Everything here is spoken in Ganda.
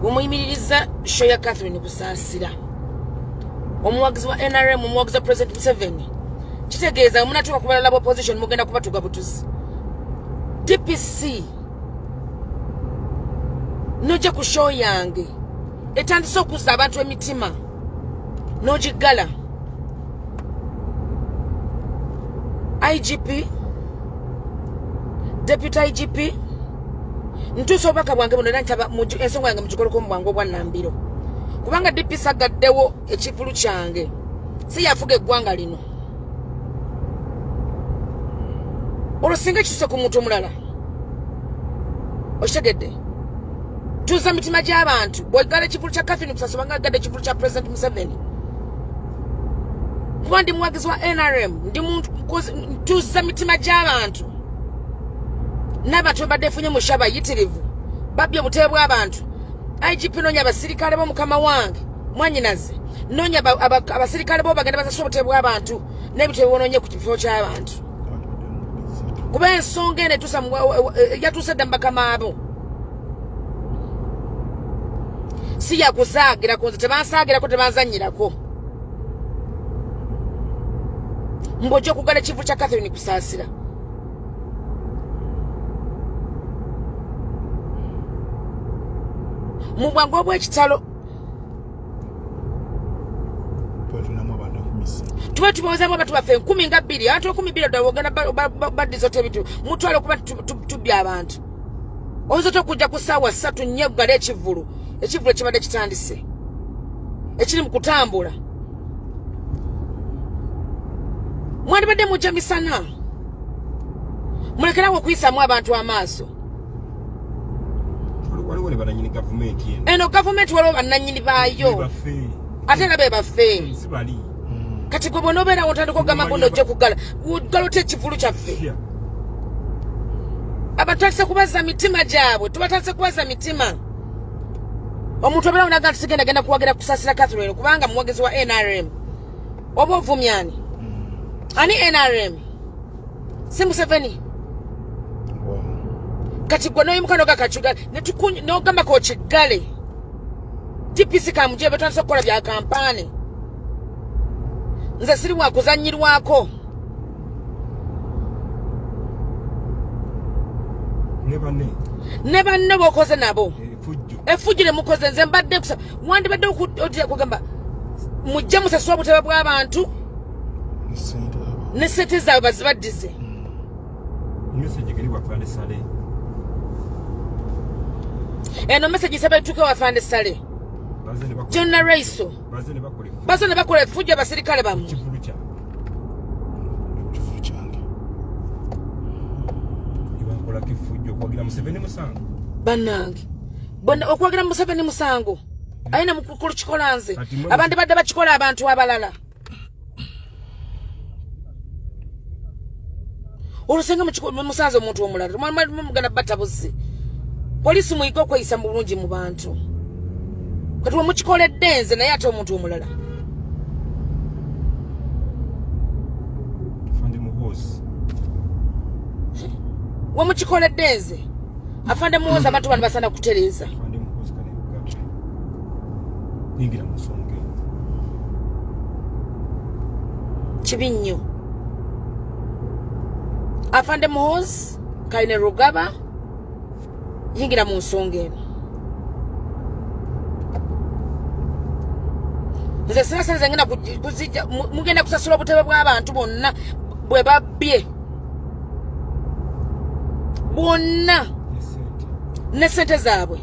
Bumuyimiririza show ya Catherine Kusaasira. Omuwagizi wa NRM, omuwagizi wa President Museveni. Kitegeeza munatuka kubalala opposition mugenda kubatuga butuzi. DPC noja ku show yange etandise okuzza abantu emitima nogigala. IGP Deputy IGP ntuso obaka bwange buno nantaba ensonga yange mugikoleko mu bwangu obwa Nambiro kubanga DPC Agaddewo ekivulu kyange si yafuga eggwanga lino olusinga kise ku muntu omulala okitegedde tuza mitima gy'abantu bwegala ekivulu kya Catherine Kusaasira nga agadde ekivulu kya President Museveni kuba ndi muwagizi wa NRM ndi muntu tuza mitima gy'abantu n'abantu badde efunye mu shaba yitirivu babye obutebe bw'abantu IGP nonya abasirikale b'omukama wange mwanyinaze nonya abasirikale bo bagenda basasula obutebe bw'abantu n'ebitebe bononye ku kifo ky'abantu kuba ensonga eno etuusa yatuuse dda mu bakama abo si yakusaagirako nze tebansaagirako tebanzanyirako mbojja okugala ekivulu kya Catherine Kusaasira mu bwangu obw'ekitalo tuba tubawozaamu abantu baffe 12 abantu 12 ddala ogenda baddiza tebitu mutwala okuba tubya abantu oyinza okujja ku ssaawa 3 nnyo ogala ekivulu ekibadde kitandise ekiri mu kutambula mwandibadde mujja misana mulekerawo okuyisaamu abantu amaaso eno gavumenti waliwo bannannyini baayo ate era be baffe kati gwe bwona obeera otandika ogamba mbu nojja kugala ota ekivulu kyaffe abantu batandise kubaza mitima gyabwe tubatandise kubaza mitima omuntu obeera onaga nti sigenda genda kuwagira Kusaasira Catherine kubanga muwagizi wa NRM oba ovumyani ani NRM si Museveni kati gwe noyimukano gakakyugala nogamba kokigale DPC kamuje betandise okukola bya kampaani nze siri wakuzanyirwako ne banne bokoze nabo efujjire mukoze nze mbadde wandibadde okutya kugamba mujja musasula obutebe bw'abantu ne sente zaabwe bazibaddize eno message sebe tuke wafande sale Jonna Raiso bazo ne bakola efujja abasirikale bamu bannange bonna okwagira Museveni musango ayina mukulu kikola nze abandi badde bakikola abantu abalala olusenga musanze omuntu omulala mugana batabuzi polisi muyiga okweyisa mu bulungi mu bantu kati wemukikoledde nze naye ate omuntu omulala wemukikoledde nze afande muwoza abantu bano basana kutereeza kibi nnyo afande muhozi kaine rugaba yingira mu nsonga eno nze sinasenze ngenda kuzijja mugenda kusasula obutebe bw'abantu bonna bwe babbye bwonna ne sente zaabwe